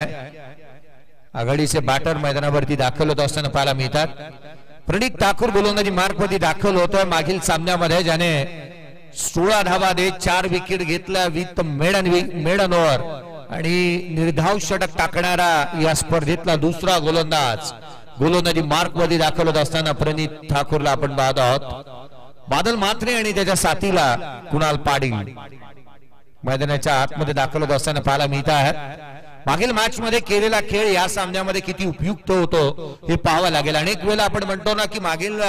आघाडीचे बॅटर मैदानावरती दाखल होत असताना पाहायला मिळतात। प्रणित ठाकूर गोलंदाजी मार्कवरती दाखल होतोय मागील सामन्यामध्ये, ज्याने 16 धावा देत 4 विकेट घेतल्या विथ मेडन ओव्हर आणि निर्धाव षटक टाकणारा या स्पर्धेतला दुसरा गोलंदाज गोलंदाजी मार्कवरती दाखल होत असताना प्रणित ठाकूरला आपण पाहत आहोत। बादल म्हात्रे आणि त्याच्या साथीला कुणाल पाटील मैदानाच्या आतमध्ये दाखल होत असताना पाहायला मिळत आहे। मागील मॅच मध्ये केलेला खेळ या सामन्यामध्ये किती उपयुक्त होतो हे पाहावं लागेल। अनेक वेळा आपण म्हणतो ना की मागील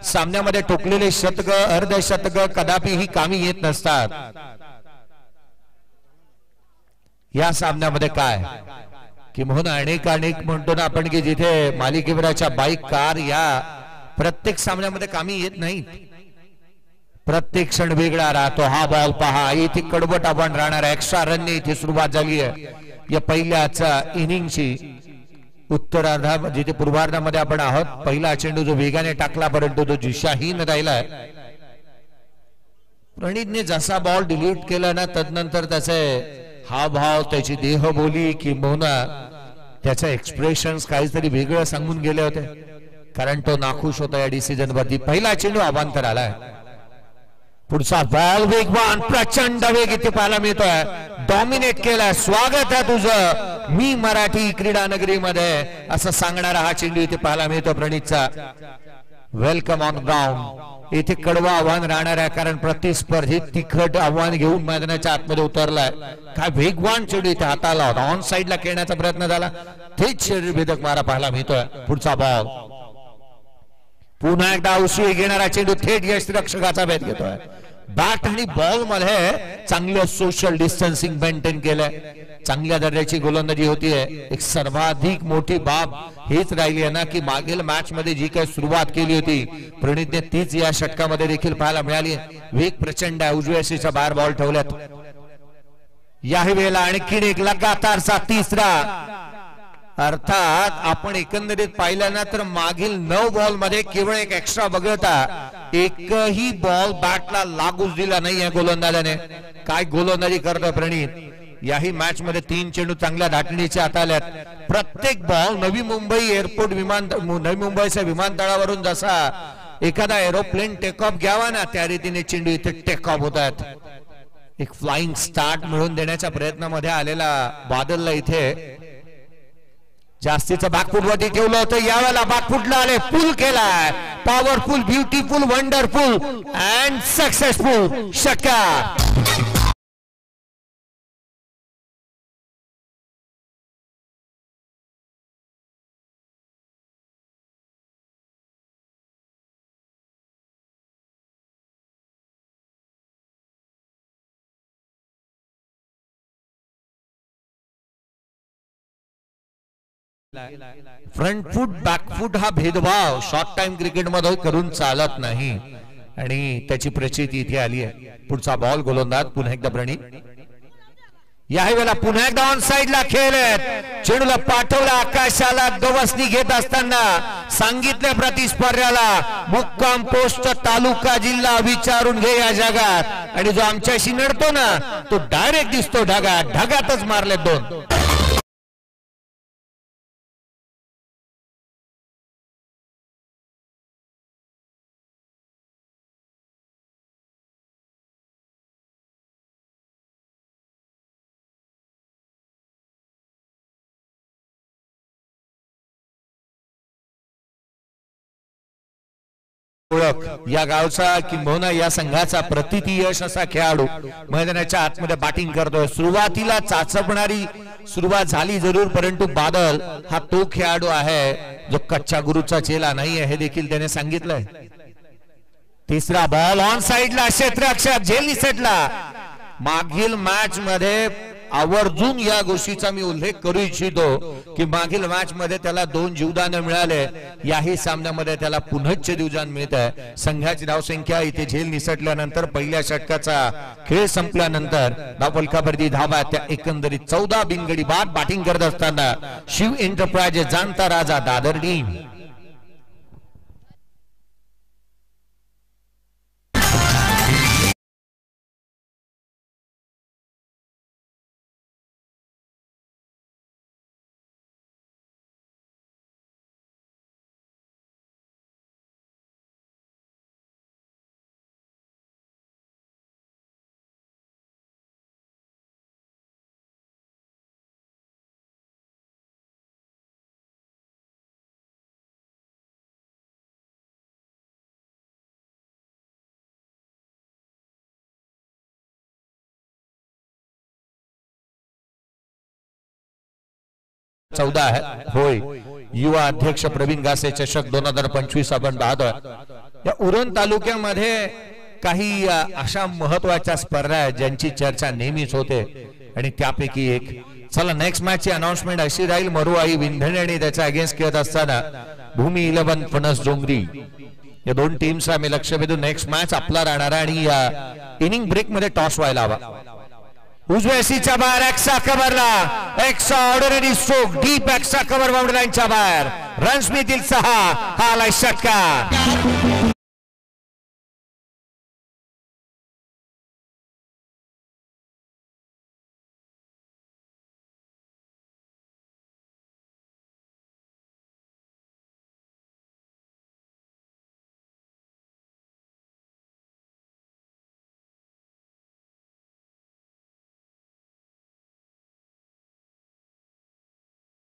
सामन्यामध्ये ठोकलेले शतक अर्धशतक कदापि ही कामी येत नसतात। या सामन्यामध्ये काय की म्हणून अनेक म्हणतो ना आपण की जिथे मालिकेवरच्या बाईक कार या प्रत्येक सामन्यामध्ये कामी येत नाहीत, प्रत्येक क्षण वेगळा राहतो। हा बॉल पहा, इथे कडवट आव्हान राहणार, एक्स्ट्रा रनने इथे सुरुवात झाली आहे या पहिल्याच्या इनिंगची। उत्तरार्धा जिथे पूर्वार्धामध्ये आपण आहोत, पहिला चेंडू जो वेगाने टाकला परंतु तो दिशाहीन राहिला। प्रणितने जसा बॉल डिलीट केला ना, तदनंतर त्याचे हावभाव, त्याची देहबोली किंबहुना त्याचे एक्सप्रेशन्स काहीतरी वेगळं सांगून गेले होते, कारण तो नाखुश होता या डिसिजन वरती। पहिला चेंडू अवांतर आलाय, पुढचा बॉल वेगवान प्रचंड वेग इथे पाहायला मिळतोय, डॉमिनेट केलाय। स्वागत आहे तुझं मी मराठी क्रीडा नगरीमध्ये असं सांगणारा हा चेंडू इथे पाहायला मिळतो प्रणितचा। वेलकम ऑन ग्राउंड, इथे कडवा आव्हान राहणार आहे, कारण प्रतिस्पर्धी तिखट आव्हान घेऊन मैदानाच्या आतमध्ये उतरलाय। काय वेगवान चेंडू इथे हाताला होता, ऑन साइडला खेळण्याचा प्रयत्न झाला, थेट शरीरभेदक मारा पाहायला मिळतोय। पुढचा बॉल पुन्हा एकदा उसळी घेणारा चेंडू थेट यष्टिरक्षकाचा भेद घेतोय। बॅट आणि बॉल मध्ये चांगलं सोशल डिस्टन्सिंग मेंटेन केलंय, चांगल्या दर्जाची गोलंदाजी होतीये। एक सर्वाधिक मोठी बाब हेच राहिली आहे ना की मागील मॅच मध्ये जी काही सुरुवात केली होती प्रणितने, तीच या षटकामध्ये देखील पाहायला मिळाली। वेग प्रचंड आहे, उजव्या सीच्या बाहेर बॉल ठेवल्यात। याही वेळेला आणखीन एक लगातारचा तिसरा, अर्थात आपण एकंदरीत पाहिलं ना तर मागील 9 बॉल मध्ये केवळ एक एक्स्ट्रा वगळता एकही बॉल बॅटला लागूच दिला नाही या गोलंदाजाने। काय गोलंदाजी करतोय प्रणित। याही मॅच मध्ये 3 चेंडू चांगल्या धाटणीचे हाताळल्यात। प्रत्येक बॉल नवी मुंबईच्या विमानतळावरून जसा एखादा एरोप्लेन टेक ऑफ घ्यावा ना, त्या रीतीने चेंडू इथे टेक ऑफ होत आहेत। एक फ्लाइंग स्टार्ट मिळवून देण्याच्या प्रयत्नामध्ये आलेला बादलला इथे जास्तीचं बॅकफूट वरती ठेवलं होतं, यावेळेला बॅकफूटला आले, पुल केलाय, powerful, beautiful, wonderful and successful षटकार। फ्रंट फूट बॅकफूट हा भेदभाव शॉर्ट टाइम क्रिकेट मध्ये करून चालत नाही आणि त्याची प्रचिती इथे आली आहे। पुढचा बॉल गोलंदाज पुन्हा एकदा प्रणित, याही वेळेला पुन्हा एकदा ऑन साइडला खेळत चेंडूला पाठवला आकाशाला, गवसणी घेत असताना सांगितले प्रतिस्पर्ध्याला मुक्काम पोस्ट तालुका जिल्हा विचारून घे या जगात, आणि जो आमच्याशी नडतो ना तो डायरेक्ट दिसतो ढगात, ढगातच मारले 2। या गावचा किंबहुना या संघाचा प्रतिती यश असा खेळाडू मैदानाच्या आतमध्ये बॅटिंग करतोय। सुरुवातीला चाचपणारी सुरुवात झाली जरूर, परंतु बादल हा तो खेळाडू आहे जो कच्च्या गुरुचा चेला नाही आहे, हे देखील त्याने सांगितलंय। तिसरा बॉल ऑन साइडला, क्षेत्ररक्षक झेल निसटला। मागील मॅच मध्ये आवर्जून या गोष्टीचा मी उल्लेख करू इच्छितो की मागील मॅच मध्ये त्याला 2 जीवदान मिळाले, याही सामन्यामध्ये त्याला पुनश्च जीवदान मिळत आहे। संघाची धावसंख्या इथे झेल निसटल्यानंतर पहिल्या षटकाचा खेळ संपल्यानंतर धावफलकावरती धावा त्या एकंदरीत 14 बिनगडी बाद बॅटिंग करत असताना शिव एंटरप्राइजेस जाणता राजा दादर टीम 14 आहे होय. युवा अध्यक्ष प्रवीण गासे चषक 2025 आपण पाहतोय. या उरण तालुक्यामध्ये काही अशा महत्वाच्या स्पर्धा आहेत ज्यांची चर्चा नेहमीच होते आणि त्यापैकी एक. चला नेक्स्ट मॅच ची अनाउन्समेंट अशी राहील. मरुआई विंधणे आणि त्याच्या अगेन्स्ट खेळत असताना भूमी 11 फणस डोंगरी या दोन टीम्स आम्ही लक्ष वेधून नेक्स्ट मॅच आपला राहणार आणि या इनिंग ब्रेक मध्ये टॉस व्हायला हवा. उजव्या सीच्या बाहेर एक्स्ट्रा कव्हरला extraordinary stroke deep extra cover boundary लाईनच्या बाहेर रन्स मिळतील 6. हा आलाय षटकार.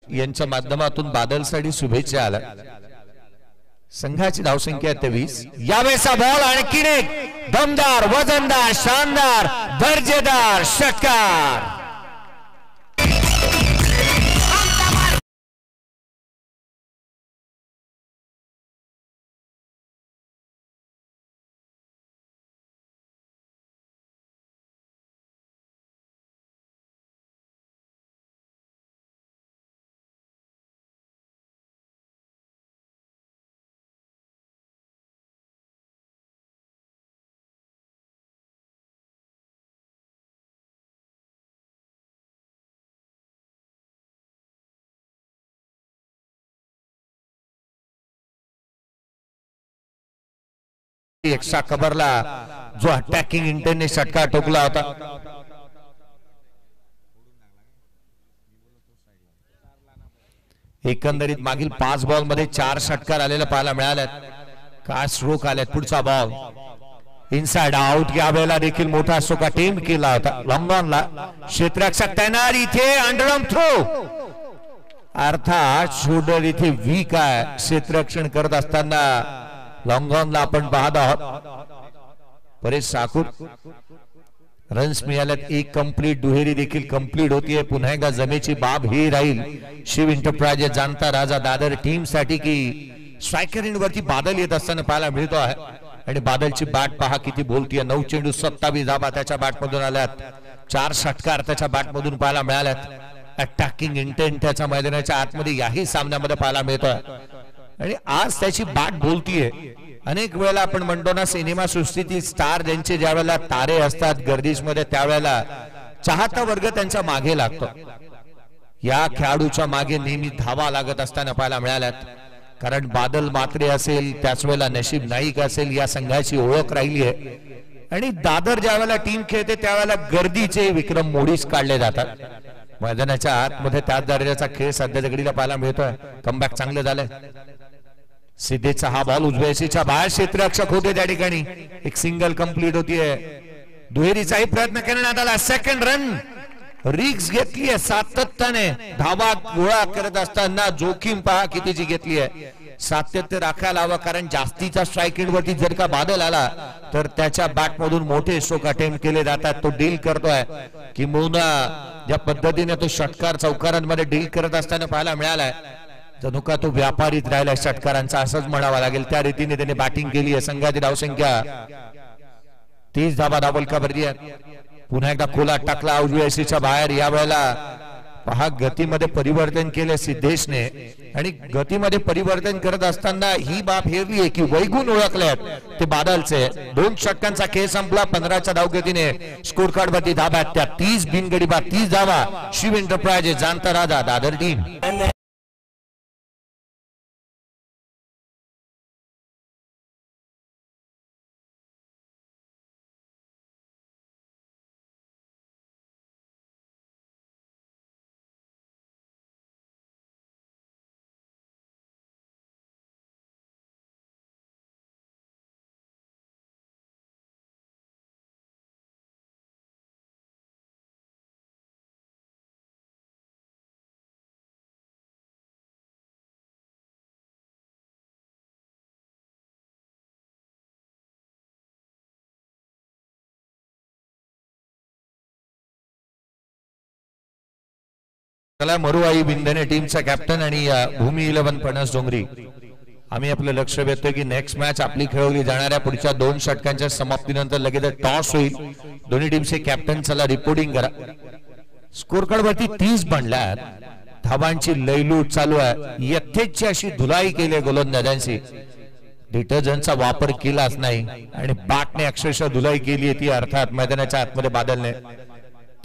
यांच्या माध्यमातून बादलसाठी शुभेच्छा आल्या. संघाची धावसंख्या 23. यावेळेचा बॉल आणखीन एक दमदार वजनदार शानदार दर्जेदार षटकार. एक्स्ट्रा कव्हरला जो अटॅकिंग इंटेंटने षटकार ठोकला होता. एकंदरीत मागील 5 बॉल मध्ये 4 षटकार आलेला पाहायला मिळाल्यात. काय स्ट्रोक आल्यात. पुढचा बॉल इनसाइड आउट. यावेळेला देखील मोठा स्ट्रोक अटेम्प्ट केला होता. लॉंगॉनला क्षेत्ररक्षक तैनात. इथे अंडरआर्म थ्रो अर्थात शोल्डर इथे वीक आहे. क्षेत्ररक्षण करत असताना लॉंगॉनला आपण पाहत आहोत. परेश साकूर रन्स मिळाल्यात. एक कंप्लीट दुहेरी देखील कंप्लीट होतीये. पुन्हा एकदा जमेची बाब ही राहील शिव एंटरप्राइजेस जाणता राजा दादर टीम साठी की स्ट्रायकर एंड वरती बादल येत असताना पाहायला मिळतो आहे आणि बादलची बॅट पहा किती बोलतीये. 9 चेंडू 27 धाबा त्याच्या बॅट मधून आल्यात. 4 षटकार त्याच्या बॅट मधून पाहायला मिळाल्यात. अटॅकिंग इंटेंट त्याच्या मैदानाच्या आतमध्ये याही सामन्यामध्ये पाहायला मिळतोय आणि आज त्याची बॅट बोलतीये. अनेक वेळेला आपण म्हणतो ना सिनेमा सृष्टीतील स्टार ज्यांचे ज्या वेळेला तारे असतात गर्दीमध्ये त्यावेळेला चाहता वर्ग त्यांच्या मागे लागतो. या खेळाडूच्या मागे नेहमी धावा लागत असताना पाहायला मिळाल्यात. कारण बादल मात्रे असेल त्याच वेळेला नशीब नाईक असेल या संघाची ओळख राहिली आहे आणि दादर ज्या वेळेला टीम खेळते त्यावेळेला गर्दीचे विक्रम मोडीस काढले जातात. मैदानाच्या आतमध्ये त्याच दर्जाचा खेळ सध्याच्या घडीला पाहायला मिळतोय. कमबॅक चांगलं झालंय. सिद्धेचा हा बॉल उजव्या सीच्या बाहेर क्षेत्ररक्षक होते त्या ठिकाणी. एक सिंगल कंप्लीट होतीये. दुहेरीचाही प्रयत्न करण्यात आला. सेकंड रन रिक्स घेतली आहे सातत्याने. धावा गोळा करत असताना जोखीम पहा कितीची घेतली आहे. सातत्य राखायला हवं कारण जास्तीच्या स्ट्राईक एंड वरती जर का बादल आला तर त्याच्या बॅट मधून मोठे स्ट्रोक अटेम्प्ट केले जातात. तो डील करतोय किंबहुना ज्या पद्धतीने तो षटकार चौकारांमध्ये डील करत असताना पाहायला मिळालाय जणू का तो व्यापारीत राहिला षटकारांचा असंच म्हणावा लागेल. त्या रीतीने त्याने बॅटिंग केली आहे. संघाची धावसंख्या 30 धाबा धावल का भरली आहे. पुन्हा एकदा खोला टाकला उजव्या सीच्या बाहेर. या वेळेला पहा गतीमध्ये परिवर्तन केले सिद्धेशने आणि गतीमध्ये परिवर्तन करत असताना ही बाब हेरली आहे की वैगुण ओळखल्यात ते बादलचे. 2 षटकांचा खेळ संपला. 15च्या धावगतीने स्कोर कार्ड वरती धाब्यात त्या 30 बिनगडी बाद 30 धावा शिव एंटरप्राइजेस जाणता राजा दादर टीम. चला मरुआई बिंदने टीमचा कॅप्टन आणि भूमी 11 पणस डोंगरी आम्ही आपलं लक्ष वेधतोय की नेक्स्ट मॅच आपली खेळवली जाणाऱ्या पुढच्या 2 षटकांच्या समाप्तीनंतर लगेच टॉस होईल. दोन्ही टीमचे कॅप्टन चला रिपोर्टिंग करा. स्कोर कार्ड वरती 30 बनल्यात. धावांची लयलूट चालू आहे. यथेच्छी अशी धुलाई केली गोलंदाजांची. डिटर्जंटचा वापर केलाच नाही आणि बॅटने अक्षरशः धुलाई केली ती अर्थात मैदानाच्या आतमध्ये बादलने.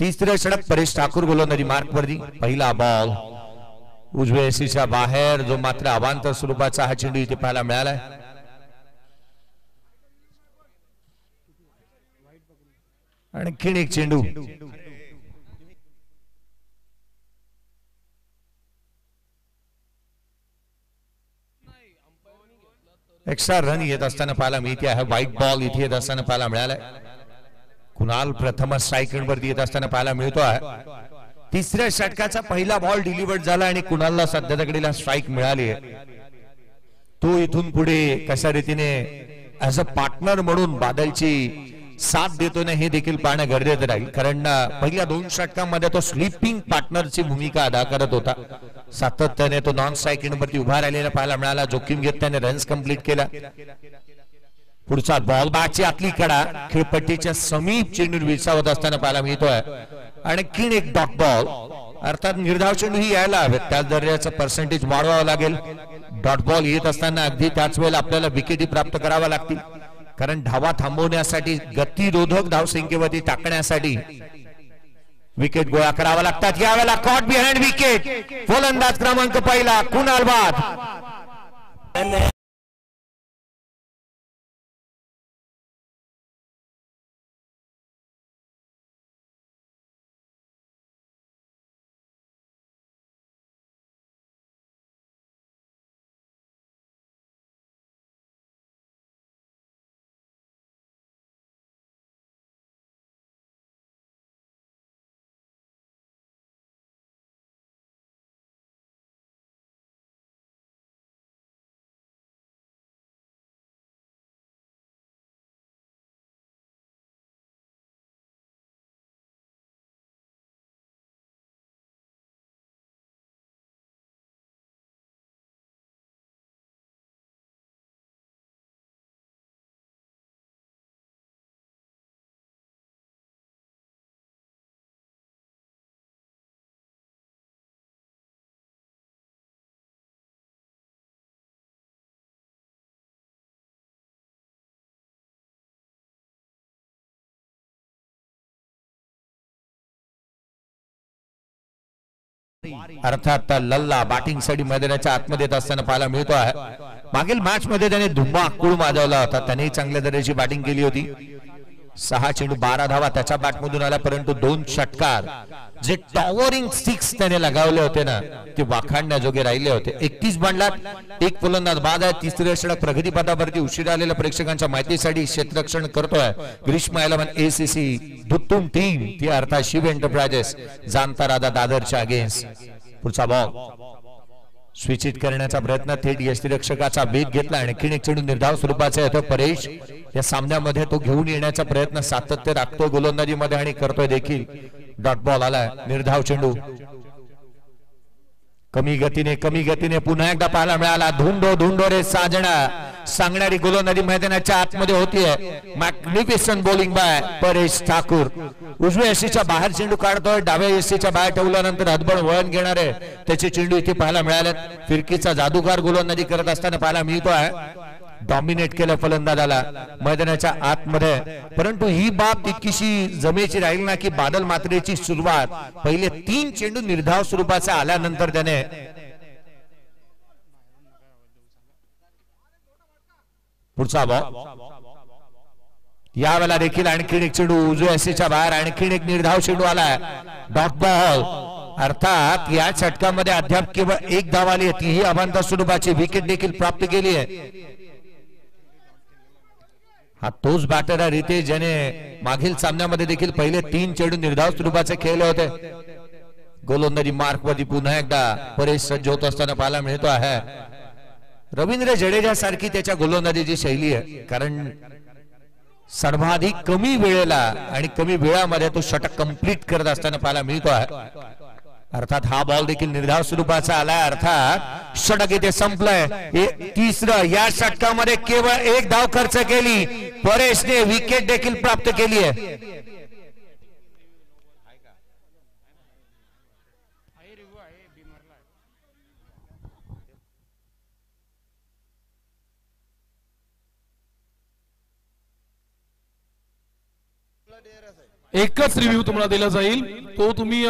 तिसरे षटक परेश ठाकूर गोलंदाजी मार्क वरती. पहिला बॉल उजव्या एसीच्या बाहेर जो मात्र अवांतर स्वरूपाचा हा चेंडू इथे पाहायला मिळालाय. आणखीन एक चेंडू एक्स्ट्रा रन येत असताना पाहायला मिळते आहे. व्हाईट बॉल इथे येत असताना पाहायला मिळालाय. कुणाल प्रथम स्ट्राईक वरती येत असताना पाहायला मिळतो आहे. तिसऱ्या षटकाचा पहिला बॉल डिलिव्हर्ड झाला आणि कुणालला सध्या तकडीला स्ट्राईक मिळाली आहे. तो इथून पुढे कशा रीतीने ऍज अ पार्टनर म्हणून बादलची साथ देतो ना हे देखील पाहणं गरजेचं राहील. कारण पहिल्या 2 षटकांमध्ये तो स्लीपिंग पार्टनरची भूमिका अदा करत होता. सातत्याने तो नॉन स्ट्राईक वरती उभा राहिलेला पाहायला मिळाला. जोखीम घेत त्याने रन्स कंप्लीट केला. पुढचा बॉल बॅटची आतली कडा खेळपट्टीच्या समीप चेंडू विसावत असताना पाहायला मिळतोय. आणखीन एक डॉट बॉल अर्थात निर्धाव चेंडू ही यायला हवेत. त्याच दर्जाचं पर्सेंटेज वाढवावं लागेल. डॉट बॉल येत असताना अगदी त्याच वेळेला आपल्याला विकेटी प्राप्त कराव्या लागतील. कारण धावा थांबवण्यासाठी गतिरोधक धावसंख्येवरती टाकण्यासाठी विकेट गोळा करावा लागतात. यावेळेला कॉट बिहाइंड विकेट. फलंदाज क्रमांक पहिला कुणाल बाद. अर्थात लल्ला बॅटिंग साठी मैदानाच्या आतमध्ये येत असताना पाहायला मिळतो आहे. मागील मॅच मध्ये त्याने धुमाकूळ माजवला होता. त्याने चांगल्या दर्जाची बॅटिंग केली होती. 6 चेंडू 12 धावा त्याच्या बॅटमधून आला. परंतु 2 षटकार जे टॉवरिंग 6 त्याने लगावले होते ना ते वाखाणण्याजोगे राहिले होते. 31 बनलात. एक फलंदाज बाद आहे. तिसरे षटक प्रगतीपथावरती उशिरा आलेल्या प्रेक्षकांच्या माहितीसाठी क्षेत्ररक्षण करतोय ग्रीष्म 11 ACC दुत्तुम टीम ती अर्थात शिव एंटरप्राइजेस जाणता राधा दादरच्या अगेन्स्ट. पुढचा बॉल स्विचित करण्याचा प्रयत्न थेट यष्टीरक्षकाचा वेध घेतला. आणखीन एक चेंडू निर्धाव स्वरूपाचा येतो. परेश या सामन्यामध्ये तो घेऊन येण्याचा प्रयत्न सातत्य राखतो गोलंदाजीमध्ये आणि करतोय देखील. डॉट बॉल आलाय. निर्धाव चेंडू कमी गतीने पुन्हा एकदा पाहायला मिळाला. धुंडो रे साजना सांगणारी गोलंदाजी मैदानाच्या आतमध्ये होतीये. Magnificent bowling bye Paresh Thakur. उजव्या यष्टीच्या बाहेर चेंडू काढतोय. डाव्या यष्टीच्या बाहेर ठेवल्यानंतर हतबल वळण घेणारे त्याचे चेंडू इथे पाहायला मिळाले. फिरकीचा जादूगार गोलंदाजी करत असताना पाहायला मिळतोय. डॉमिनेट केलं फलंदाजाला मैदानाच्या आतमध्ये. परंतु ही बाब तितकीशी जमेची राहील ना की बादल मात्रेची सुरुवात पहिले 3 चेंडू निर्धाव स्वरूपाचा आल्यानंतर त्याने पुढचा बॉल यावेळेला देखील आणखीन एक चेंडू उजव्या एसीच्या बाहेर. आणखीन एक निर्धाव चेंडू आलाय. डॉट बॉल अर्थात या षटकामध्ये अद्याप केवळ 1 धाव आली आहे. तीही अवांतर स्वरूपाची विकेट देखील प्राप्त केली आहे. हा तोच बॅटर आहे रितेश ज्याने मागील सामन्यामध्ये देखील पहिले 3 चेंडू निर्धाव स्वरूपाचे खेळले होते. गोलंदाजी मार्क वरती पुन्हा एकदा परेश सज्ज होत असताना पाहायला मिळतो आहे. रवींद्र जडेजा सारखी त्याच्या गोलंदाजीची शैली आहे. कारण सर्वाधिक कमी वेळेला आणि कमी वेळामध्ये तो षटक कंप्लीट करत असताना पाहायला मिळतो आहे. अर्थात हा बॉल देखील निर्धाव स्वरूपाचा आला, अर्थात षटक इथे संपलंय। तिसरं या षटकामध्ये केवळ एक धाव खर्च केली, परेशने विकेट देखील प्राप्त केली आहे। एकच रिव्ह्यू तुम्हाला दिला जाईल, तो तुम्ही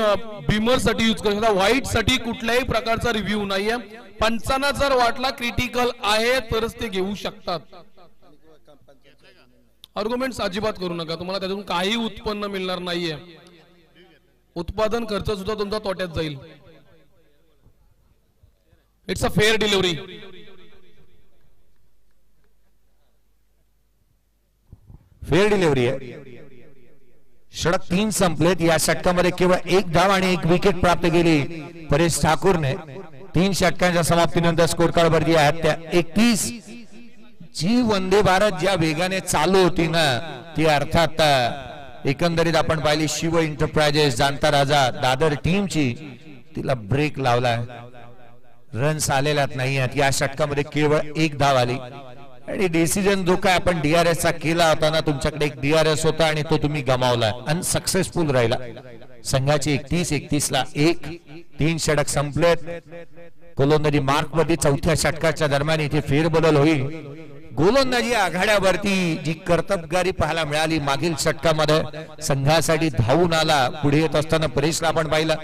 बीमर साठी यूज करू शकता। व्हाईट साठी कुठल्याही प्रकारचा रिव्ह्यू नाहीये। पंचांना जर वाटला क्रिटिकल आहे तरच ते घेऊ शकतात। आर्ग्युमेंट्स अजिबात करू नका, तुम्हाला त्यातून काही उत्पन्न मिळणार नाहीये। उत्पादन खर्च सुद्धा तुमचा तोट्यात जाईल। It's a fair delivery. Fair delivery आहे। षटक 3 संपलेत, या षटकामध्ये केवळ एक धाव आणि एक विकेट प्राप्त केली परेश ठाकूरने। 3 षटकांच्या समाप्तीनंतर स्कोर कार्ड वरती आहेत त्या 31। जी वंदे भारत ज्या वेगाने चालू होती ना, ती अर्थात एकंदरीत आपण पाहिली शिव एंटरप्राइजेस जाणता राजा दादर टीमची, तिला ब्रेक लावलाय। रन्स आलेल्यात नाही आहेत। या षटकामध्ये केवळ एक धाव आली आणि डिसिजन जो काय आपण डीआरएस चा केला होता ना, तुमच्याकडे एक डीआरएस होता आणि तो तुम्ही गमावला, अनसक्सेसफुल राहिला। संघाची 31 ला 1। 3 षटक संपलेत। गोलंदाजी मार्क मध्ये चौथ्या षटकाच्या दरम्यान इथे फेरबदल होईल। गोलंदाजी आघाड्यावरती जी कर्तबगारी पाहायला मिळाली मागील षटकामध्ये, संघासाठी धावून आला पुढे येत असताना परेशला आपण पाहिलं।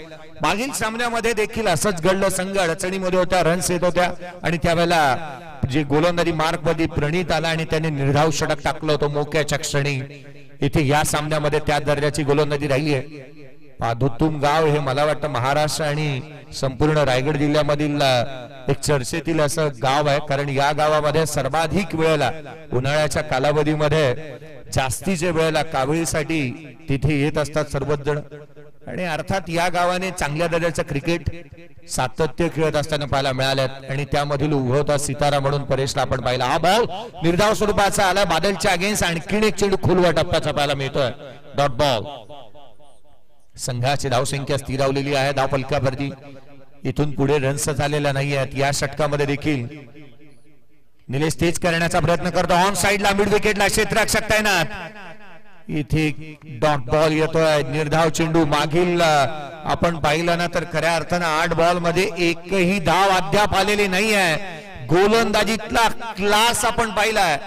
मागील सामन्यामध्ये देखील असंच घडलं, संघ अडचणीमध्ये होत्या, रन्स येत होत्या आणि त्यावेळेला जे गोलंदाजी मार्क मध्ये प्रणीत आला आणि त्याने निर्धाव षटक टाकलं होतं मोक्याच्या क्षणी। इथे या सामन्यामध्ये त्या दर्जाची गोलंदाजी राहिली आहे। पादुत्तुम गाव हे मला वाटतं महाराष्ट्र आणि संपूर्ण रायगड जिल्ह्यामधील एक चर्चेतील असं गाव आहे, कारण या गावामध्ये सर्वाधिक वेळेला उन्हाळ्याच्या कालावधीमध्ये जास्तीच्या वेळेला कावळीसाठी तिथे येत असतात सर्वच जण। आणि अर्थात या गावाने चांगल्या दर्जाचं क्रिकेट सातत्य खेळत असताना पाहायला मिळाल्यात आणि त्यामधील उभवता सितारा म्हणून परेशला आपण पाहिला। हा बॉल निर्धाव स्वरूपाचा आला बादलच्या अगेन्स्ट, आणखीन एक चेंडू खोलवा टप्प्याचा पाहायला मिळतोय। Dot ball. संघाची धावसंख्या स्थिरावलेली आहे धाव फलकावरती, इथून पुढे रन्स झालेला नाही आहेत। या षटकामध्ये देखील निलेश तेज करण्याचा प्रयत्न करतो, ऑन साइडला मिड विकेटला क्षेत्ररक्षक तैनात। इथे डॉट बॉल येतोय, निर्धाव चेंडू। मागील आपण पाहिलं ना तर खऱ्या अर्थानं 8 बॉल मध्ये एकही धाव अद्याप आलेली नाही आहे। गोलंदाजीतला क्लास आपण पाहिलाय,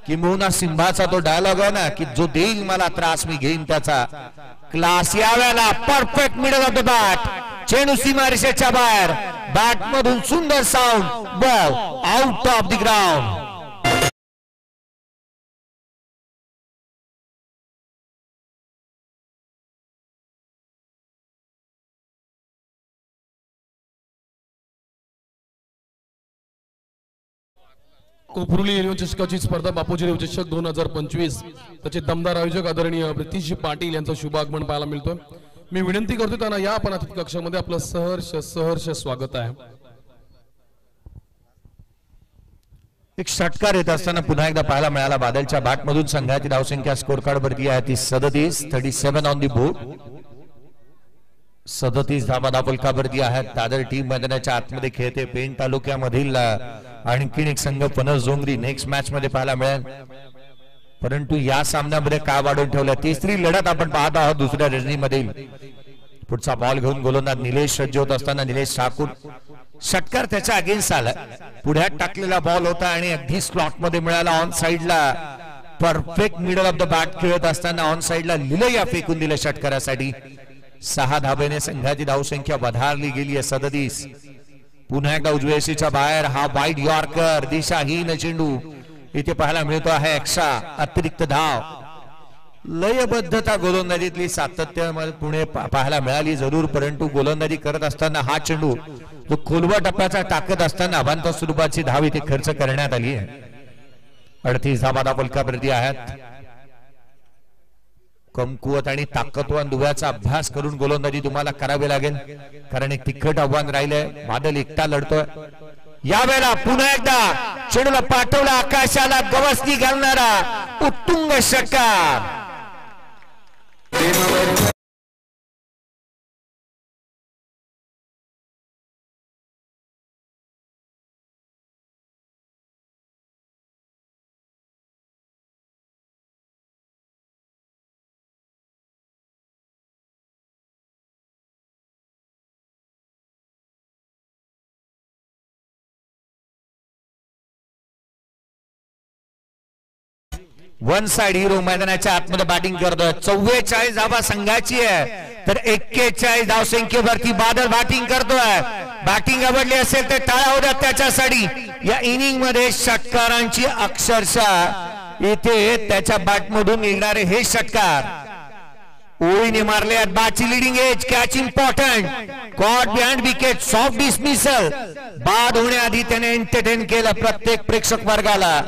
किंबहुना सिंहाचा तो डायलॉग आहे ना की जो देईल मला त्रास मी घेईन त्याचा, क्लास यावेळेला perfect middle of the bat, चेंडू सीमारेषेच्या बाहेर, बॅट मधून सुंदर sound, ball out of the ground. कोपरुली रेल्वे चषकाची स्पर्धा बापूजी रेल्वे चषक 2025, त्याचे दमदार आयोजक आदरणीय प्रितीश पाटील यांचं शुभागमन पाहायला मिळतोय। मी विनंती करतो त्यांना या आपण अतिथी कक्षामध्ये आपलं सहर्ष स्वागत आहे। एक षटकार येत असताना पुन्हा एकदा पाहायला मिळाला बादलच्या बॅट मधून। संघाची धावसंख्या स्कोर कार्ड वरती आहे ती 37 ऑन दी बोर्ड। 37 धावा धावफलकावरती आहेत। दादर टीम मैदानाच्या आतमध्ये खेळते। पेण तालुक्यामधील आणखीन एक संघ पनस जोंगरी नेक्स्ट मॅच मध्ये पाहायला मिळेल, परंतु या सामन्यामध्ये काय वाढवून ठेवलं, तिसरी लढत आपण पाहत आहोत दुसऱ्या रजनीमधील। पुढचा बॉल घेऊन गोलंदाज निलेश सज्ज होत असताना निलेश ठाकूर, षटकार त्याच्या अगेन्स्ट आला, पुढ्यात टाकलेला बॉल होता आणि अगदी स्लॉट मध्ये मिळाला। ऑन साइडला perfect middle of the bat खेळत असताना ऑन साइडला लिलया फेकून दिलं षटकारासाठी। 6 धाब्याने संघाची धावसंख्या वधारली गेली आहे 37। पुन्हा एकदा उजव्याशीच्या बाहेर हा वाईड यॉर्कर, दिशाहीन चेंडू इथे पाहायला मिळतो आहे। एक्स्ट्रा अतिरिक्त धाव, लयबद्धता गोलंदाजीतली सातत्य पुणे पाहायला मिळाली जरूर, परंतु गोलंदाजी करत असताना हा चेंडू तो खोलवा टप्प्याचा टाकत असताना अभांत स्वरूपाची धाव इथे खर्च करण्यात आली आहे। 38 धावा धावफलकावरती आहेत। कमकुवत आणि ताकदवान दुव्याचा अभ्यास करून गोलंदाजी तुम्हाला करावी लागेल, कारण एक तिखट आव्हान राहिलंय। बादल एकटा लढतोय। यावेळेला पुन्हा एकदा चेंडूला पाठवला आकाशाला, गवसणी घालणारा उत्तुंग षटकार। वन साइड हिरो मैदानाच्या आतमध्ये बॅटिंग करतोय. 44 धावा संघाची आहे तर 41 धावसंख्येवरती बादल बॅटिंग करतोय. बॅटिंग आवडली असेल तर टाळ्या होत्या त्याच्यासाठी. या इनिंग मध्ये षटकारांची अक्षरशः इथे त्याच्या बॅट मधून निघणारे हे षटकार ओळीने मारले आहेत. बॅटची leading edge catch important caught behind wicket soft dismissal बाद होण्याआधी त्याने एंटरटेन केलं प्रत्येक प्रेक्षक वर्गाला.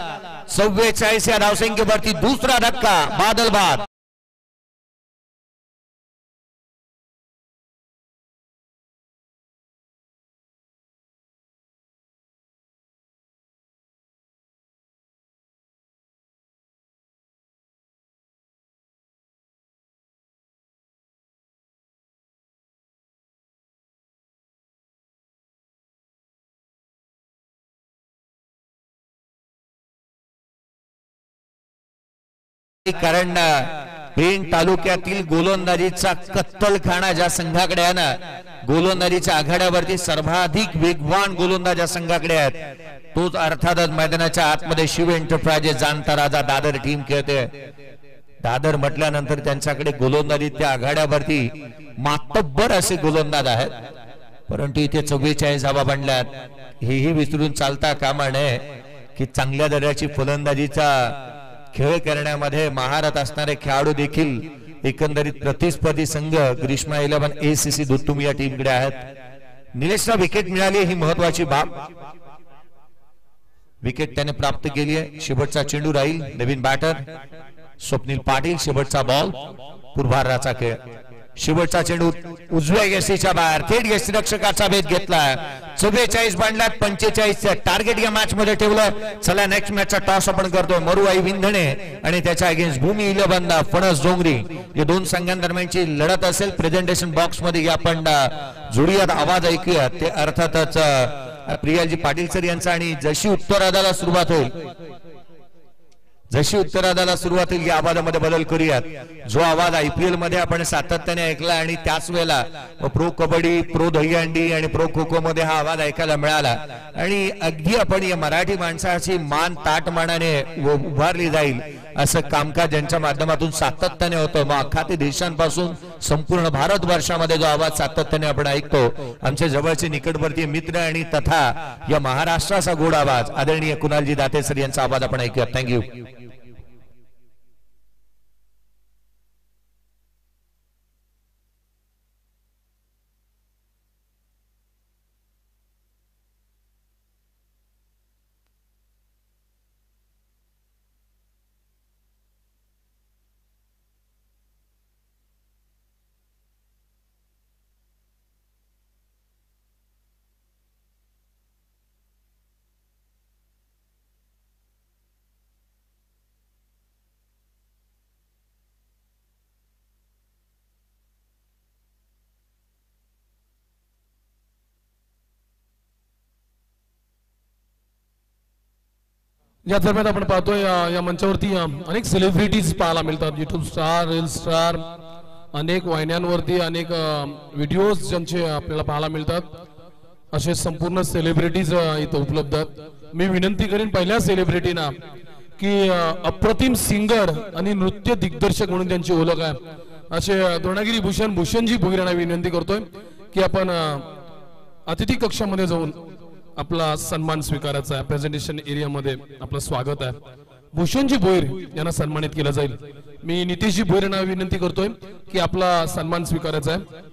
44 या धावसंख्येवरती दुसरा धक्का बादल बाद. कारण पेण तालुक्यातील गोलंदाजीचा कत्तलखाना ज्या संघाकडे आहे ना, गोलंदाजीच्या आघाड्यावरती सर्वाधिक वेगवान गोलंदाज या संघाकडे आहेत. तोच अर्थातच मैदानाच्या आतमध्ये शिव एंटरप्राइजेस जाणता राजा दादर टीम खेळते. दादर म्हटल्यानंतर त्यांच्याकडे गोलंदाजी त्या आघाड्यावरती मातब्बर असे गोलंदाज आहेत. परंतु इथे 44 धावा बनल्यात. हेही विसरून चालता कामा नये की चांगल्या दर्जाची फलंदाजीचा खेळ करण्यामध्ये महारथ असणारे खेळाडू देखील एकंदरीत प्रतिस्पर्धी संघ ग्रीष्मा 11 ACC दुत्तुम या टीमकडे आहेत. निलेशला विकेट मिळाली ही महत्वाची बाब. विकेट त्याने प्राप्त केली आहे. शेवटचा चेंडू राहील. नवीन बॅटर स्वप्नील पाटील. शेवटचा बॉल पूर्वार्धाचा खेळ. शेवटचा चेंडू उजव्या यष्टीच्या बाहेर थेट यष्टीरक्षकाचा भेद घेतला. 44 बांधल्यात. 45 टार्गेट या मॅच मध्ये ठेवलं. चला नेक्स्ट मॅचचा टॉस आपण करतोय. मरुआई विंधणे आणि त्याच्या अगेन्स्ट भूमी 11 फणस डोंगरी या दोन संघांदरम्यानची लढत असेल. प्रेझेंटेशन बॉक्स मध्ये आपण जोडीयात आवाज ऐकूया. ते अर्थातच प्रियाजी पाटील सर यांचा. आणि जशी उत्तरार्धाला सुरुवात होईल या आवाजामध्ये बदल करूयात. जो आवाज IPL मध्ये आपण सातत्याने ऐकला आणि त्याच वेळेला प्रो कबड्डी, प्रो दहीहंडी आणि प्रो खो खो मध्ये हा आवाज ऐकायला मिळाला. आणि अगदी आपण या मराठी माणसाची मान ताटमानाने उभारली जाईल असं कामकाज ज्यांच्या माध्यमातून सातत्याने होतं. मग अख्खा ते देशांपासून संपूर्ण भारतवर्षामध्ये जो आवाज सातत्याने आपण ऐकतो, आमच्या जवळचे निकटवर्तीय मित्र आणि तथा या महाराष्ट्राचा गोड आवाज आदरणीय कुणालजी दाते सर यांचा आवाज आपण ऐकूया. थँक्यू. या दरम्यान आपण पाहतोय या मंचावरती अनेक सेलिब्रिटीज पाहायला मिळतात. युट्यूब स्टार, रील स्टार, अनेक वाहिन्यांवरती अनेक व्हिडिओज ज्यांचे आपल्याला पाहायला मिळतात. असे संपूर्ण सेलिब्रिटीज इथे उपलब्ध आहेत. मी विनंती करेन पहिल्या सेलिब्रिटीना की अप्रतिम सिंगर आणि नृत्य दिग्दर्शक म्हणून त्यांची ओळख आहे असे द्रोणागिरी भूषणजी भोईर यांना विनंती करतोय की आपण अतिथी कक्षामध्ये जाऊन आपला सन्मान स्वीकारायचा आहे. प्रेझेंटेशन एरिया मध्ये आपलं स्वागत आहे. भूषणजी भोईर यांना सन्मानित केलं जाईल. मी नितेशजी भोईर यांना विनंती करतोय की आपला सन्मान स्वीकारायचा आहे.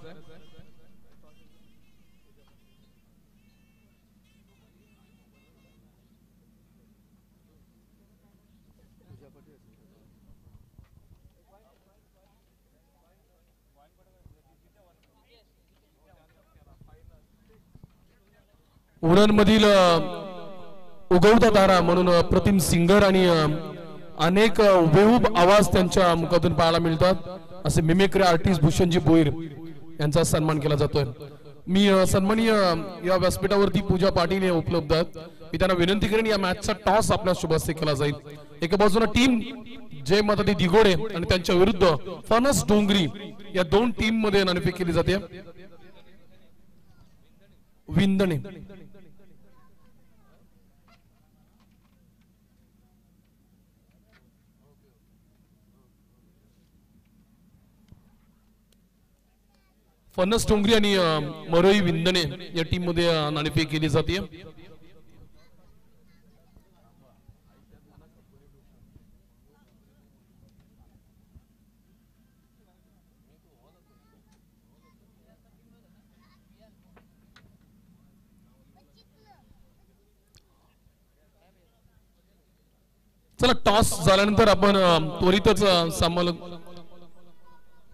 उरण मधील उगवता तारा म्हणून अप्रतिम सिंगर आणि अनेक हुबेहूब आवाज त्यांच्या मुखातून पाहायला मिळतात असे मिमिक्री आर्टिस्ट भूषणजी भोईर यांचा सन्मान केला जातोय. मी सन्माननीय या व्यासपीठावरती पूजा पाटील हे उपलब्ध आहेत. मी त्यांना विनंती करेन या मॅचचा टॉस आपल्या शुभ हस्ते केला जाईल. एका बाजूला टीम जय माता दिघोडे आणि त्यांच्या विरुद्ध फणस डोंगरी या दोन टीम मध्ये नाणेफेक केली जाते. विंदणे पन्नस टोंगरी आणि मरोई विंदणे या टीम मध्ये नाणेफेक केली जाते. चला टॉस झाल्यानंतर आपण त्वरितच सामना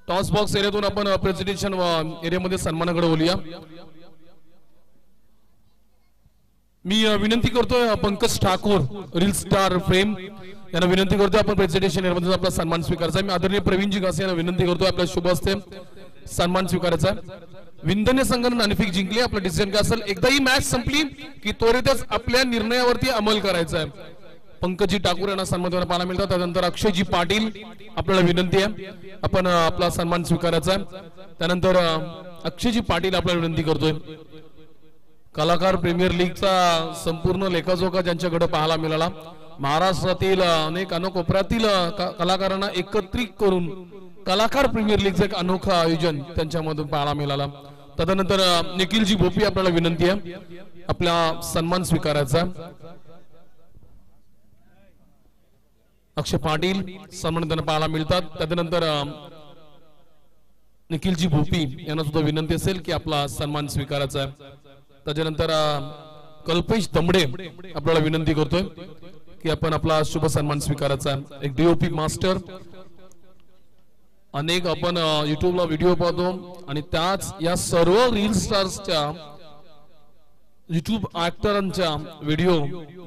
टॉस बॉक्स एरियातून आपण प्रेझेंटेशन एरियामध्ये सन्मानाकडे बोलूया. मी विनंती करतोय Pankaj Thakur reel star frame यांना विनंती करतोय आपण प्रेझेंटेशन एरियामध्ये आपला सन्मान स्वीकारायचा. मी आदरणीय प्रवीणजी घासे यांना विनंती करतोय आपल्या शुभ हस्ते सन्मान स्वीकारायचा. विंदने संघाने नाणेफेक जिंकली. आपलं डिसिजन काय असेल, एकदा ही मॅच संपली की त्वरितच आपल्या निर्णयावरती अंमल करायचा आहे. पंकजी ठाकूर यांना सन्मान पाहायला मिळतात. त्यानंतर अक्षयजी पाटील आपल्याला विनंती आहे आपण आपला सन्मान स्वीकारायचा. त्यानंतर अक्षयजी पाटील आपल्याला विनंती करतोय. कलाकार प्रीमियर लीगचा संपूर्ण लेखाजोखा ज्यांच्याकडे पाहायला मिळाला. महाराष्ट्रातील अनेक कोपऱ्यातील कलाकारांना एकत्रित करून कलाकार प्रीमियर लीगचं एक अनोखं आयोजन त्यांच्यामधून पाहायला मिळाला. त्यानंतर निखिलजी भोपी आपल्याला विनंती आहे आपला सन्मान स्वीकारायचा. अक्षय पाटील सन्मान त्यांना पाहायला मिळतात. त्यानंतर निखिलजी भोपी यांना सुद्धा विनंती असेल की आपला सन्मान स्वीकारायचा आहे. त्याच्यानंतर कल्पेश दमडे आपल्याला विनंती करतोय की आपण आपला शुभ सन्मान स्वीकारायचा आहे. एक डीओपी मास्टर, अनेक आपण युट्यूबला व्हिडिओ पाहतो आणि त्याच या सर्व रील स्टार्सच्या युट्यूब ऍक्टरांच्या व्हिडिओ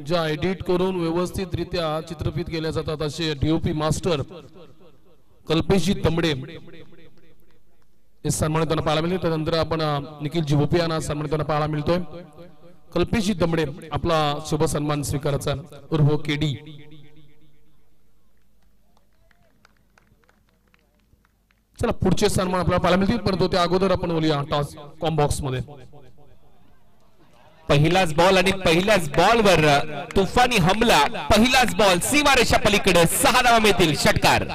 ज्या एडिट करून व्यवस्थितरित्या चित्रफित केल्या जातात असे डीओपी मास्टर कल्पेशजी तंबडे हे सन्मानित पाहायला मिळते. त्यानंतर आपण निखिलजी भोपी यांना सन्मानित पाहायला मिळतोय. कल्पेशजी तंबडे आपला शुभ सन्मान स्वीकारायचा उर्फ केडी. चला पुढचे सन्मान आपल्याला पाहायला मिळतील, परंतु त्या अगोदर आपण बोलूया टॉस कॉम्बॉक्स मध्ये. पहिलाच बॉल आणि पहिल्याच बॉलवर तुफानी हमला. पहिलाच बॉल सीमारेषा पलीकडे 6 धावा मिळतील. षटकार.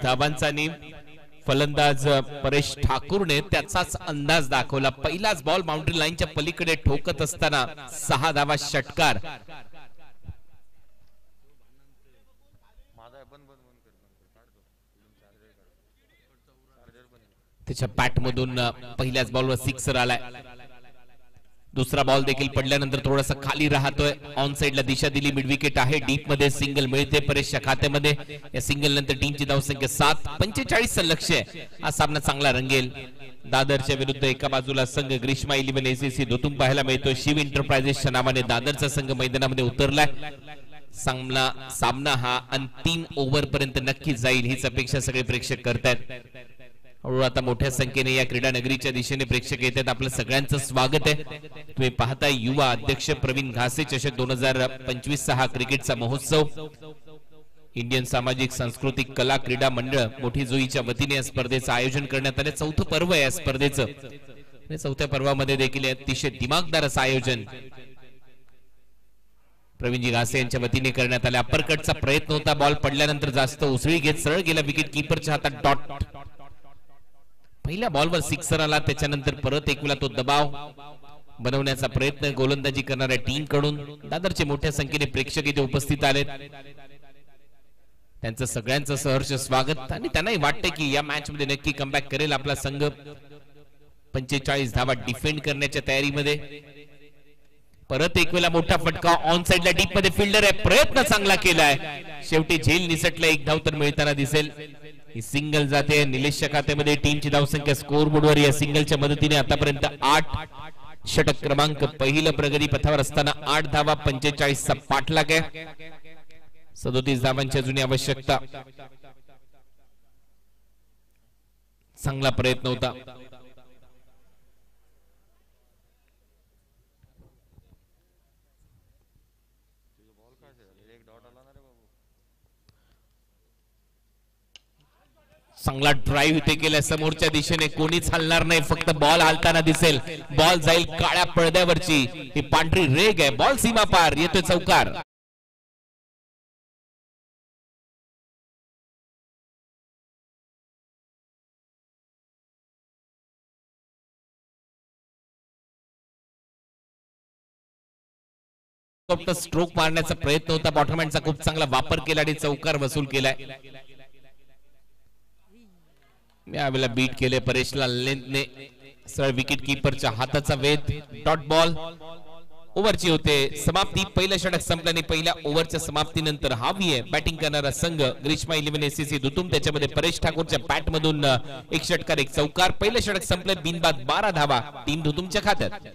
धावांचा नेम फलंदाज परेश ठाकूरने त्याचाच अंदाज दाखवला. पहिलाच बॉल बाउंड्री लाईनच्या पलीकडे ठोकत असताना 6 धावा. षटकार. त्याच्या बॅट मधून पहिल्याच बॉलवर सिक्सर आलाय. दुसरा बॉल देखील पडल्यानंतर थोडासा खाली राहतोय. ऑन साइडला दिशा दिली. मिड विकेट आहे. डीप मध्ये सिंगल मिळते परेशच्या खात्यामध्ये. या सिंगल नंतर टीमची धावसंख्या 7. 45 लक्ष्य. हा सामना चांगला रंगेल. दादरच्या विरुद्ध एका बाजूला संघ ग्रीष्मा 11 एसीसी दोतून पाहायला मिळतो. शिव एंटरप्राइजेसच्या नावाने दादरचा संघ मैदानामध्ये उतरलाय. सामना हा अंतिम ओव्हर पर्यंत नक्की जाईल हीच अपेक्षा सगळे प्रेक्षक करतात. हळूहळू आता मोठ्या संख्येने या क्रीडा नगरीच्या दिशेने प्रेक्षक येतात. आपलं सगळ्यांचं स्वागत आहे. तुम्ही पाहताय युवा अध्यक्ष प्रवीण घासे चषक 2025 हा क्रिकेटचा महोत्सव. इंडियन सामाजिक सांस्कृतिक कला क्रीडा मंडळ मोठी जोईच्या वतीने या स्पर्धेचं आयोजन करण्यात आले. 4थं पर्व आहे या स्पर्धेचं. 4थ्या पर्वामध्ये देखील अतिशय दिमागदार असं आयोजन प्रवीणजी घासे यांच्या वतीने करण्यात आले. अपरकटचा प्रयत्न होता. बॉल पडल्यानंतर जास्त उसळी घेत सरळ गेला विकेट कीपरच्या हातात. डॉट. पहिल्या बॉलवर सिक्सर आला. त्याच्यानंतर परत एक वेळा तो दबाव बनवण्याचा प्रयत्न गोलंदाजी करणाऱ्या टीम कडून. दादरचे मोठ्या संख्येने प्रेक्षक इथे उपस्थित आलेत. त्यांचं सगळ्यांचं सहर्ष स्वागत आणि त्यांनाही वाटतं की या मॅच मध्ये नक्की कमबॅक करेल आपला संघ. 45 धावा डिफेंड करण्याच्या तयारीमध्ये. परत एक वेळा मोठा फटका. ऑन साइडला डीप मध्ये फिल्डर आहे. प्रयत्न चांगला केलाय. शेवटी झेल निसटला. एक धाव तर मिळताना दिसेल. ही सिंगल जाते निलेशच्या खात्यामध्ये. टीमची धावसंख्या स्कोर बोर्डवर या सिंगलच्या मदतीने आतापर्यंत 8. षटक क्रमांक पहिलं प्रगती पथावर असताना 8 धावा. 45चा पाठलाग आहे. 37 धावांची अजून आवश्यकता. चांगला प्रयत्न होता. चांगला ड्राईव्ह इथे केलाय समोरच्या दिशेने, कोणीच हलणार नाही, फक्त बॉल हालताना दिसेल. बॉल जाईल काळ्या पडद्यावरची, ही पांढरी रेग आहे. बॉल सीमा पार, येतोय चौकार. स्ट्रोक मारण्याचा प्रयत्न होता, बॉटरमॅनचा खूप चांगला वापर केला आणि चौकार वसूल केलाय. यावेळेला बीट केले परेशला लेंथने, सरळ विकेट कीपरच्या हाताचा वेध. डॉट बॉल ओव्हरची होते समाप्ती. पहिलं षटक संपल्याने पहिल्या ओव्हरच्या समाप्तीनंतर हावी आहे बॅटिंग करणारा संघ ग्रीष्मा 11 एसीसी दुतुम. त्याच्यामध्ये परेश ठाकूरच्या बॅट मधून एक षटकार एक चौकार. पहिलं षटक संपले बिनबाद 12 धावा टीम दुतुमच्या खात्यात.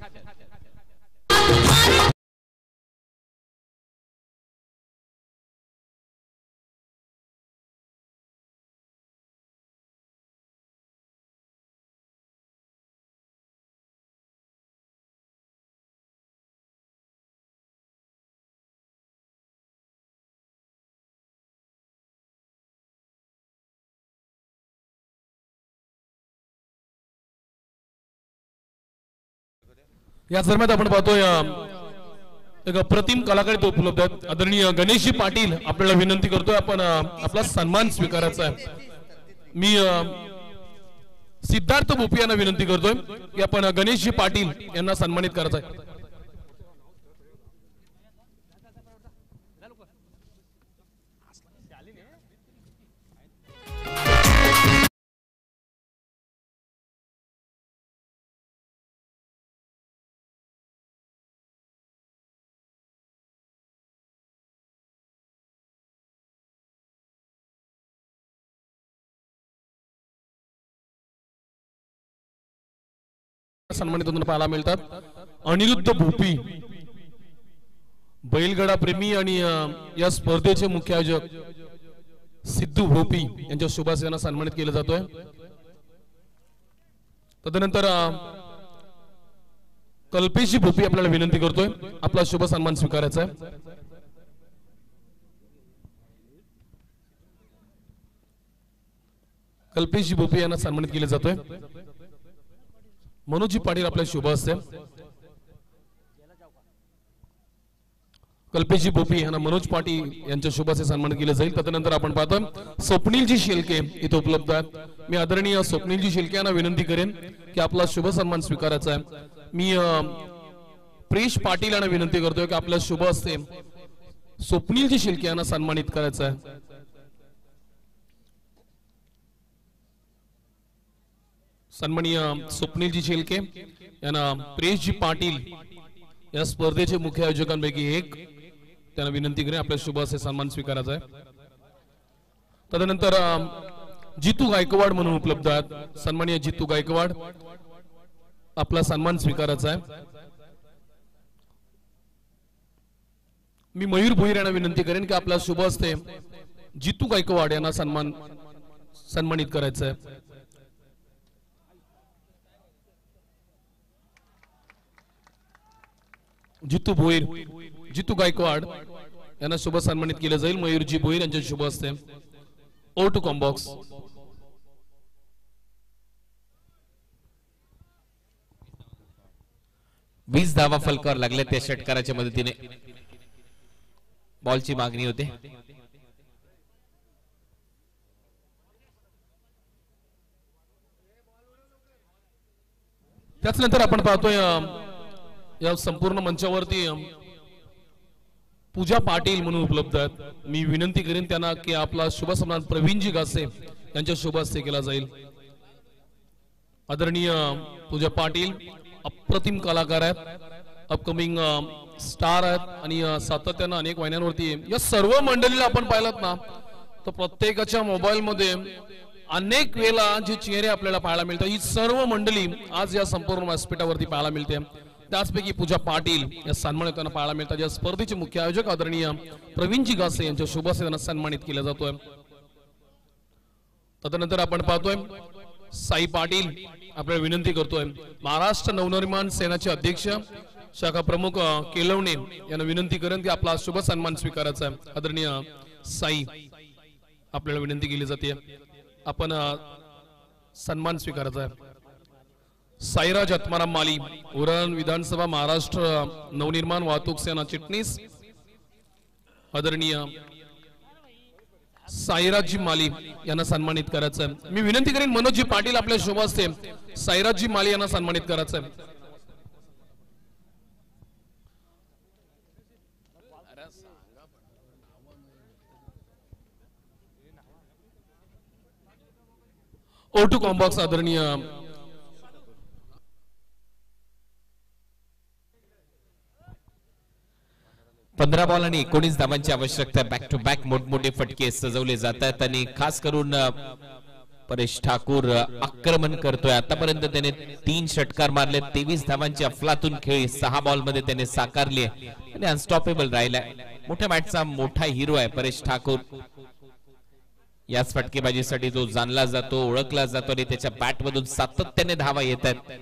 या दरम्यान आपण पाहतोय एक अप्रतिम कलाकार उपलब्ध आहेत. आदरणीय गणेशजी पाटील आपल्याला विनंती करतोय आपण आपला सन्मान स्वीकारायचा आहे. मी सिद्धार्थ भोपी यांना विनंती करतोय की आपण गणेशजी पाटील यांना सन्मानित करायचं आहे. सन्मानित होताना पाहायला मिळतात. अनिरुद्ध भोपी बैलगाडा प्रेमी आणि या स्पर्धेचे मुख्य आयोजक सिद्धू भोपी यांच्या शुभाशयानं सन्मानित केलं जातोय. तदनंतर कल्पेशजी भोपी आपल्याला विनंती करतोय आपला शुभ सन्मान स्वीकारायचा आहे. कल्पेशजी भोपी यांना सन्मानित केले जातोय. मनोजी पाटील आपल्या शुभ असते. कल्पेशजी भोपी यांना मनोज पाटील यांच्या शुभाचे सन्मान केले जाईल. त्यानंतर आपण पाहतो स्वप्नीलजी शेलके इथे उपलब्ध आहेत. मी आदरणीय स्वप्नीलजी शेलके यांना विनंती करेन की आपला शुभ सन्मान स्वीकारायचा आहे. मी प्रेश पाटील यांना विनंती करतोय की आपल्या शुभ असते स्वप्नीलजी शेलके यांना सन्मानित करायचं आहे. सन्माननीय स्वप्नीलजी शेलके यांना प्रेशजी पाटील या स्पर्धेचे मुख्य आयोजकांपैकी एक त्यांना विनंती करेन आपल्या शुभ असे सन्मान स्वीकारायचा आहे. तदनंतर जितू गायकवाड म्हणून उपलब्ध आहेत. सन्माननीय जितू गायकवाड आपला सन्मान स्वीकारायचा आहे. मी मयूर भोईर यांना विनंती करेन की आपल्या शुभ असते जितू गायकवाड यांना सन्मानित करायचं आहे. जितू भोईर जितू गायकवाड यांना शुभ सन्मानित केलं जाईल. मयूरजी भोईर यांच्या शुभ असते. ओ टू कॉम्बॉक्स. वीस धावा फलकावर लागले त्या षटकाराच्या मदतीने. बॉलची मागणी होते. त्याच नंतर आपण पाहतोय या संपूर्ण मंचावरती पूजा पाटील म्हणून उपलब्ध आहेत. मी विनंती करेन त्यांना की आपला शुभ सन्मान प्रवीणजी गासे यांच्या शुभ हस्ते केला जाईल. आदरणीय पूजा पाटील अप्रतिम कलाकार आहेत, अपकमिंग स्टार आहेत आणि सातत्यानं अनेक वाहिन्यांवरती या सर्व मंडळीला आपण पाहिलात ना तर प्रत्येकाच्या मोबाईल मध्ये अनेक वेळा जे चेहरे आपल्याला पाहायला मिळतात ही सर्व मंडळी आज या संपूर्ण व्यासपीठावरती पाहायला मिळते. त्याचपैकी पूजा पाटील या सन्मान त्यांना पाहायला मिळतात. या स्पर्धेचे मुख्य आयोजक आदरणीय प्रवीणजी गासे यांच्या शुभ हस्ते त्यांना सन्मानित केला जातोय. तदनंतर आपण पाहतोय साई पाटील आपल्याला विनंती करतोय महाराष्ट्र नवनिर्माण सेनाचे अध्यक्ष शाखा प्रमुख केलवणे यांना विनंती करेन की आपला शुभ सन्मान स्वीकारायचा आहे. आदरणीय साई आपल्याला विनंती केली जाते. आपण सन्मान स्वीकारायचा आहे. साईराज आत्माराम माली, उरण विधानसभा महाराष्ट्र नवनिर्माण वाहतूक सेना चिटणीस आदरणीय साईराजजी माली यांना सन्मानित करायचं आहे. मी विनंती करेन मनोजजी पाटील आपल्या शोभास्ते साईराजजी माली यांना सन्मानित करायचं आहे. O2 कॉम्बॉक्स आदरणीय 15 बॉल आणि 19 धावांची आवश्यकता. बॅक टू बॅक मोठमोठे फटके सजवले जात आहेत आणि खास करून परेश ठाकूर आक्रमण करतोय. आतापर्यंत त्याने 3 षटकार मारले, 23 धावांची अफलातून खेळी 6 बॉल मध्ये त्याने साकारली आणि अनस्टॉपेबल राहिलाय. मोठ्या मॅचचा मोठा हिरो आहे परेश ठाकूर. याच फटकेबाजीसाठी तो जाणला जातो, ओळखला जातो आणि त्याच्या बॅट मधून सातत्याने धावा येत आहेत.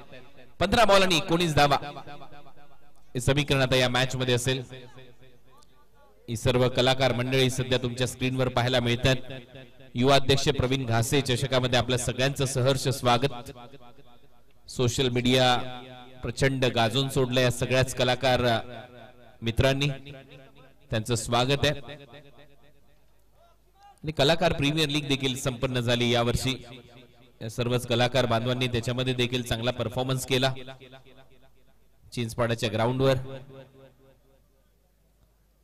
15 बॉल आणि 19 धावा हे समीकरण आता या मॅच मध्ये असेल. ही सर्व कलाकार मंडळी सध्या तुमच्या स्क्रीनवर पाहायला मिळतात. युवा अध्यक्ष प्रवीण घासे चषकामध्ये आपल्या सगळ्यांचं सहर्ष स्वागत. सोशल मीडिया प्रचंड गाजून सोडलं या सगळ्याच कलाकार मित्रांनी, त्यांचं स्वागत आहे. आणि कलाकार प्रीमियर लीग देखील संपन्न झाली यावर्षी. या सर्वच कलाकार बांधवांनी त्याच्यामध्ये देखील चांगला परफॉर्मन्स केला चिंचपाड्याच्या ग्राउंडवर.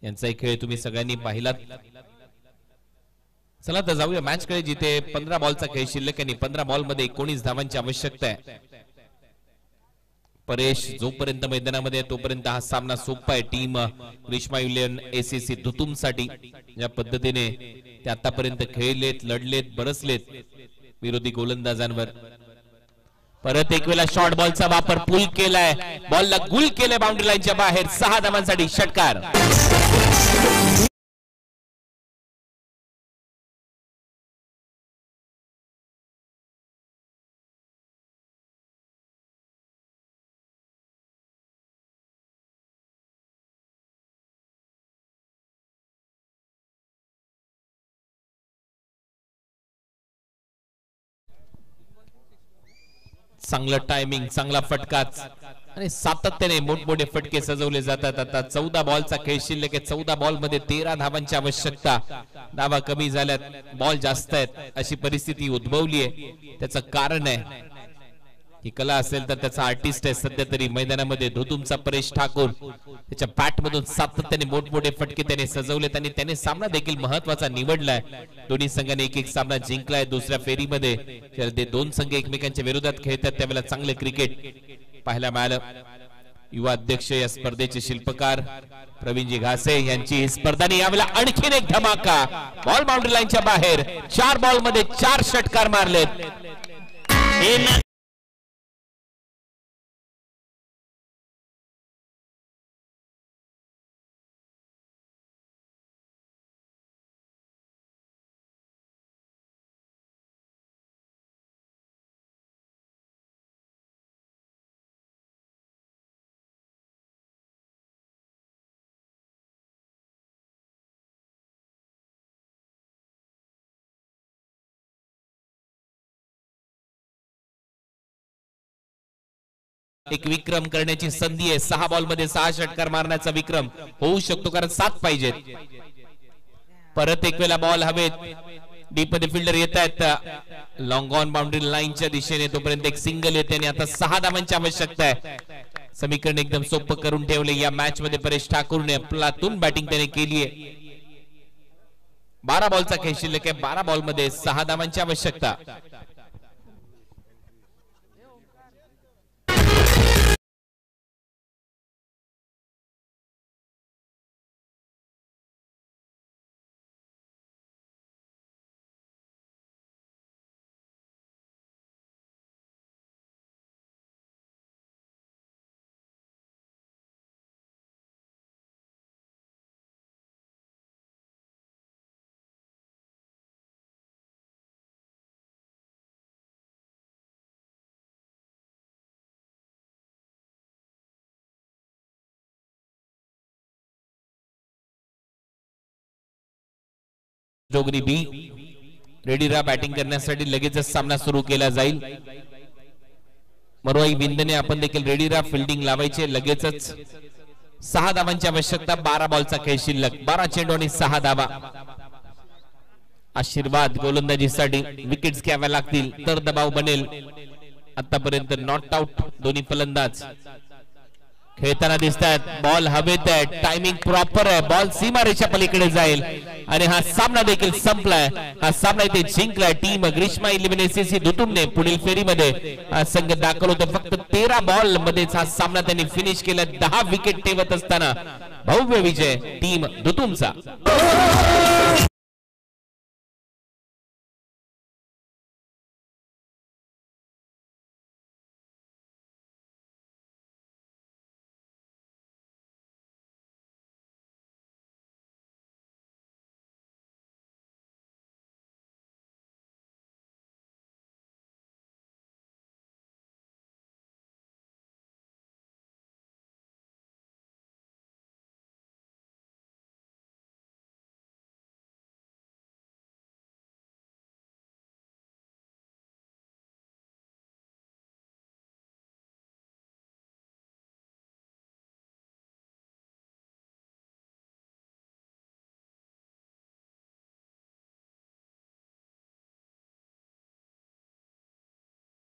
यांचा एक खेळ तुम्ही सगळ्यांनी पाहिलात. चला तर जाऊया मॅच कडे, जिथे 15 बॉलचा खेळ शिल्लक आणि 15 बॉल मध्ये 19 धावांची आवश्यकता आहे. परेश जोपर्यंत मैदानामध्ये आहे तोपर्यंत हा सामना सोपा आहे टीम ग्रीष्मा युलियन एसीसी धुतुम साठी. ज्या पद्धतीने ते आतापर्यंत खेळलेत, लढलेत, बरसलेत विरोधी गोलंदाजांवर. परत एक वेळा शॉर्ट बॉलचा वापर पुल केलाय, बॉलला गुल केलाय बाउंड्री लाईनच्या बाहेर. 6 धावांसाठी षटकार. चांगलं टायमिंग, चांगला फटकाच आणि सातत्याने मोठमोठे फटके सजवले जातात. आता 14 बॉलचा खेळ शिल्लक आहे. 14 बॉल मध्ये 13 धावांची आवश्यकता. धावा कमी झाल्यात, बॉल जास्त आहेत अशी परिस्थिती उद्भवली आहे. त्याचं कारण आहे ही कला असेल तर त्याचा आर्टिस्ट आहे सध्या तरी मैदानामध्ये धुतुमचा परेश ठाकूर. त्याच्या बॅट मधून सातत्याने मोठमोठे फटके त्याने सजवलेत आणि त्याने सामना देखील महत्वाचा निवडलाय. दोन्ही संघाने एक सामना जिंकलाय. दुसऱ्या फेरीमध्ये ते 2 संघ एकमेकांच्या विरोधात खेळतात त्यावेळेला चांगले क्रिकेट पाहायला मिळालं. युवा अध्यक्ष या स्पर्धेचे शिल्पकार प्रवीणजी घासे यांची ही स्पर्धा यावेळेला आणखीन एक धमाका. बॉल बाउंड्री लाईनच्या बाहेर. 4 बॉल मध्ये 4 षटकार मारलेत. एक विक्रम करण्याची संधी आहे. 6 बॉल मध्ये 6 षटकार मारण्याचा विक्रम होऊ शकतो कारण 7 पाहिजेत. परत एक वेळा बॉल हवेत. डीप मध्ये फिल्डर येत आहेत लॉंग ऑन बाउंड्री लाईनच्या दिशेने. तोपर्यंत एक सिंगल येते आणि आता 6 धावांची आवश्यकता आहे. समीकरण एकदम सोपं करून ठेवले या मॅच मध्ये परेश ठाकूरने. आपलातून बॅटिंग त्याने केली आहे. 12 बॉलचा खेळ शिल्लक आहे. 12 बॉल मध्ये 6 धावांची आवश्यकता. जोगरी बी रेडी राहा बॅटिंग करण्यासाठी. लगेचच सामना सुरू केला जाईल. मरोई विंदने आपण देखील रेडी राहा, फिल्डिंग लावायचे लगेचच. 6 धावांची आवश्यकता. 12 बॉलचा खेळ शिल्लक. 12 चेंडू आणि 6 धावा. आशीर्वाद गोलंदाजीसाठी विकेट्स घ्याव्या लागतील तर दबाव बनेल. आतापर्यंत नॉट आउट दोन्ही फलंदाज खेळताना दिसतात. बॉल हवेत आहे, टायमिंग प्रॉपर आहे, बॉल सीमारेषा पलीकडे जाईल आणि हा सामना देखील संपलाय. हा सामना इथे जिंकलाय टीम ग्रीष्मा 11 SSC दुतुमने. पुढील फेरीमध्ये हा संघ दाखल होतो. फक्त 13 बॉल मध्येच हा सामना त्यांनी फिनिश केला. 10 विकेट ठेवत असताना भव्य विजय टीम दुतुमचा.